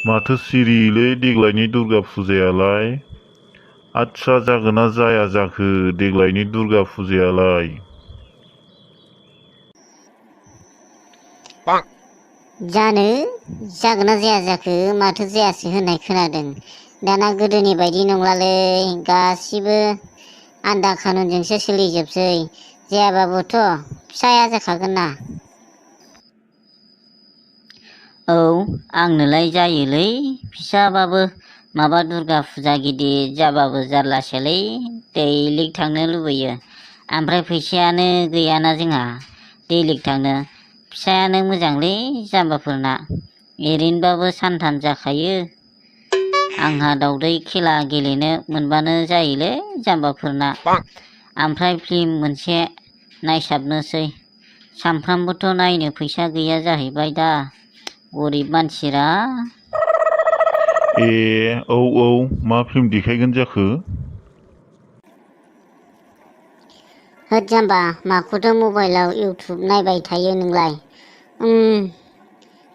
माथो सिरिलै देग्लायनि दुर्गा फुजायालाय? आच्छा जागोना जाया जाखो देग्लायनि दुर्गा फुजायालाय? जानो जागोना जाया जाखो माथो जायासै होननाय खोनादों। दाना गोदोनि बायदि नंलालै, गासिबो आन्दा खानुनजोंसो सोलिजोबसै। जायाबाबोथ' फिसाया जाखागोन ना। औ आंनोलाय जायोलै फिसाबाबो माबा दुर्गा फुजा गिदिर जाबाबो जारलासोलै, दैलिग थांनो लुबैयो। ओमफ्राय फैसायानो गैयाना जोंहा दैलिग थांनो। फिसायानो मोजांलै जाम्बाफोरना, ओरैनोबाबो सानथाम जाखायो। आंहा दावदै खेला गेलेनो मोनबानो जायोलै जाम्बाफोरना। ओमफ्राय फिल्म मोनसे नायसाबनोसै। सामफ्रामबोथ' नायनो फैसा गैया जाहैबाय दा, गरिब मानसिरा। औ मा फिल्म देखायगोन जाखो? होद जाम्बा, माखौथो मबाइलाव इउटुब नायबाय थायो नोंलाय?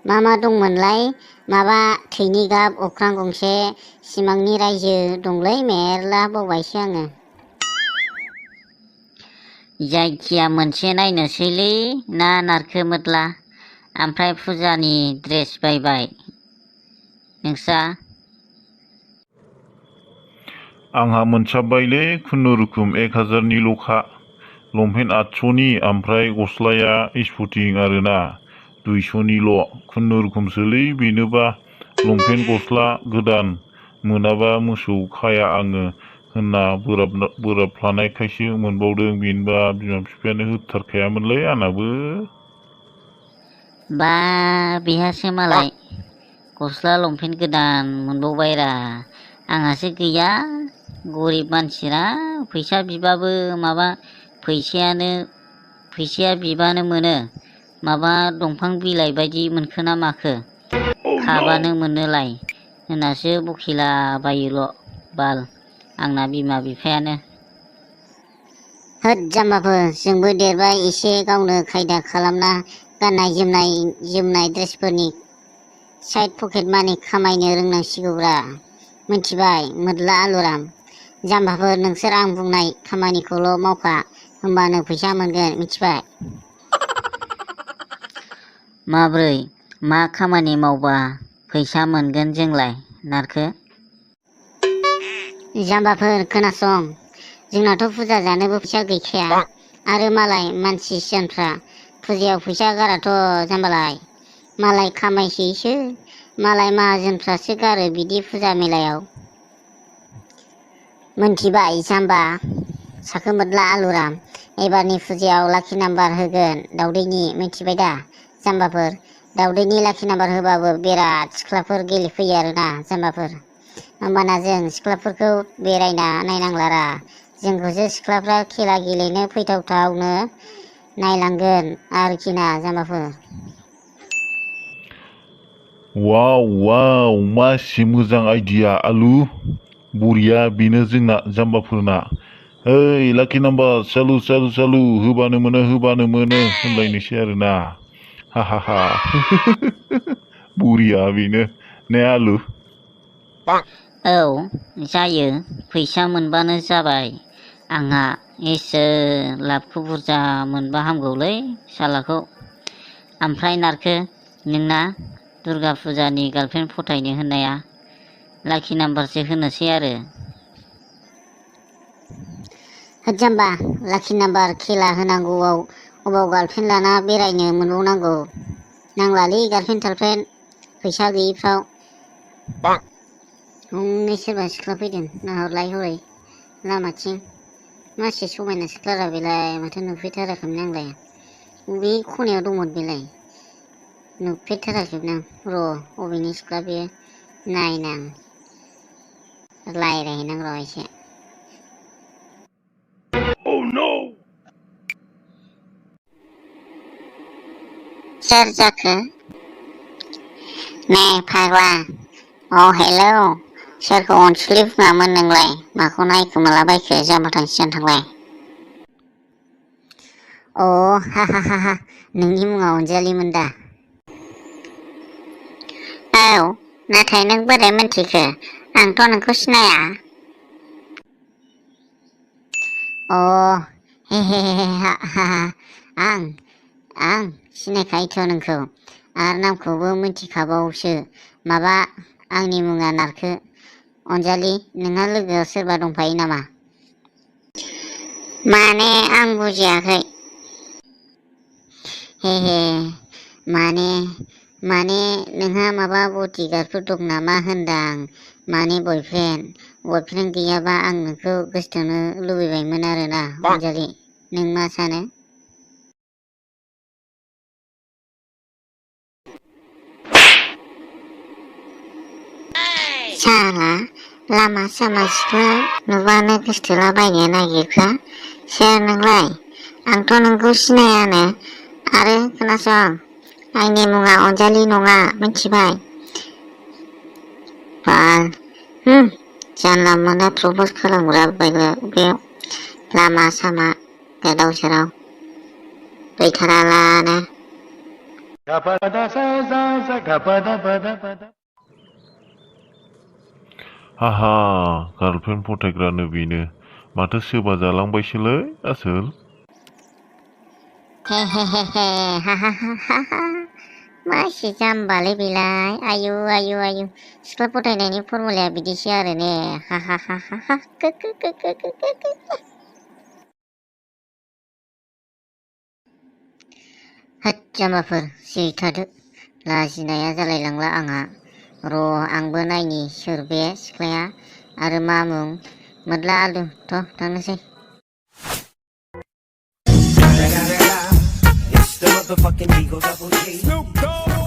मा दंमोनलाय? माबा थैनि गाब अख्रां गंसे, सिमांनि रायजो दंलै मेरला, बावबायसो आङो। जायखिया मोनसे नायनोसैलै ना नारखो मोदला। ओमफ्राय फुजानि ड्रेस बायबाय नोंस्रा? आंहा मोनसाबबायलै खुनुरुखुम 1000निल'खा। लंपेन्ट 800नि ओमफ्राय गस्लाया स्पटिं आरोना 200निल'। खुनुरुखुमसोलै बेनोबा। लंपेन्ट गस्ला गोदान मोनाबा मोसौ खाया आङो होनना बोराबफ्लानायखायसो मोनबावदों। बेनोबा बिमा बिफायानो होथारखायामोनलै आंनाबो। बा बेहासो मालाय गस्ला लंपेन्ट गोदान मोनबावबायरा, आंहासो गैया। गरिब मानसिरा फैसा बिबाबो माबा फैसाया बिबानो मोनो। माबा दंफां बिलाइ बायदि मोनखोना माखो? खाबानो मोनोलाय होननासो बखिला बायोल' बाल आंना बिमा बिफायानो। होद जाम्बाफोर, जोंबो देरबाय एसे गावनो खायदा खालामना गाननाय जोमनाय ड्रेसफोरनि साइड पकेट मानि खामायनो रोंनांसिगौब्रा, मिथिबाय मोदला आलुराम। जाम्बाफोर, नोंसोर आं बुंनाय खामानिखौल' मावखा, होमबानो फैसा मोनगोन, मिथिबाय? माब्रै मा खामानि मावबा फैसा मोनगोन जोंलाय नारखो? जाम्बाफोर खोनासं, जोंनाथ' फुजा जानोबो फैसा गैखाया, आरो मालाय मानसि सियानफ्रा फुजायाव फैसा गाराथ' जाम्बालाय। मालाय खामायसोयोसो, मालाय माहाजोनफ्रासो गारो बिदि फुजा मेलायाव। मोनथिबाय जाम्बा साखोमोदला आलुराम, एबारनि फुजायाव लाखि नाम्बार होगोन दावदैनि, मिथिबाय दा जाम्बाफोर? दावदैनि लाखि नाम्बार होबाबो बिराद सिख्लाफोर गेलेफैयो आरोना जाम्बाफोर। होमबाना जों सिख्लाफोरखौ बेरायना नायनांलारा, जोंखौसो सिख्लाफ्रा खेला गेलेनो फैथावथावनो नायलांगोन आरोखि ना जाम्बाफोर। वाव मासि मोजां आइडिया आलु, बरिया बेनो जोंना जाम्बाफोरना। ओइ लाखि नाम्बार चालु चालु चालु, होबानो मोनो होनलायनोसै आरोना। हा बरिया बेनो ने आलु? औ जायो, फैसा मोनबानो जाबाय। आंहा इसोर लाबखौ बुरजा मोनबा हामगौलै सालाखौ। ओमफ्राय नारखो, नोंना दुर्गा फुजानि गार्लफ्रेन्ड फथायनो होननाया लाखि नाम्बारसो होनोसै आरो। होद जाम्बा, लाखि नाम्बार खेला होनांगौआव अबाव गार्लफ्रेन्ड लाना बेरायनो मोनबावनांगौ? नांलालै गार्लफ्रेन्ड थार्लफ्रेन्ड फैसा गैयिफ्राव। हनै सोरबा सिख्ला फैदों, नाहरलाय हरै लामाथिं। मासे समायना सिख्लारा बेलाय, माथो नुफेरथाराखैमोन आंलाय। बबे खनायाव दंमोन बेलाय? नुफेरथाराखैमोन आं। र' अबेनि सिख्ला बेयो नायनां, रायज्लायहैनां र' एसे। सोर जाखो? नै फाग्ला, हेलौ, सोरखौ अनसुलि बुङामोन नोंलाय? माखौ नायखोमालाबायखो जाम्बा सियान थांलाय? हा नोंनि मुङा अनजालिमोन दा? औ नाथाय नों बोरै मिन्थिखो? आंथ' नोंखौ सिनाया। अ हे हे हे हा हा आं सिनायखायोथ' नोंखौ आरो नामखौबो मिथिखाबावसो। माबा आंनि मुङा नारखो। अनजालि, नोंहा लोगोआव सोरबा दंफायो नामा? माने आं बुजियाखै। हे हे माने नोंहा माबा बडिगार्डफोर दं नामा होनदां? माने बयफ्रेन्ड गैयाबा आं नोंखौ गोसोथोनो लुबैबायमोन आरोना अनजालि। नों मा सानो? साला लामा सामा सिख्ला नुबानो गोसथोलाबायनो नागिरग्रा। सोर नोंलाय? आंथ' नोंखौ सिनायानो। आरो खोनासं, आंनि मुङा अनजालि नङा, मिथिबाय? बाल जानला मोनला प्रप'ज खालामग्रा बेयाव लामा सामा गोदाव सोराव गैथारालानो। हाहा गार्लफ्रेन्ड फथायग्रानो बेनो माथो सोबा जालांबायसोलै आसोल। हे हे हे हे हा हा हा हा हा मा एसे जाम्बालै बेलाय। आयु सिख्ला फोथायनायनि फर्मुलाया बिदिसो आरो ने। हा हा हा हा हा होद जाम्बाफोर सिरि थादो। लाजिनाया जालायलांला आंहा। र' आंबो नायनि सोर बे सिख्लाया आरो मा मुं। मोद्ला आलु थ' थांनोसै। It's the motherfucking Eagle Double G. Snoop Dogg.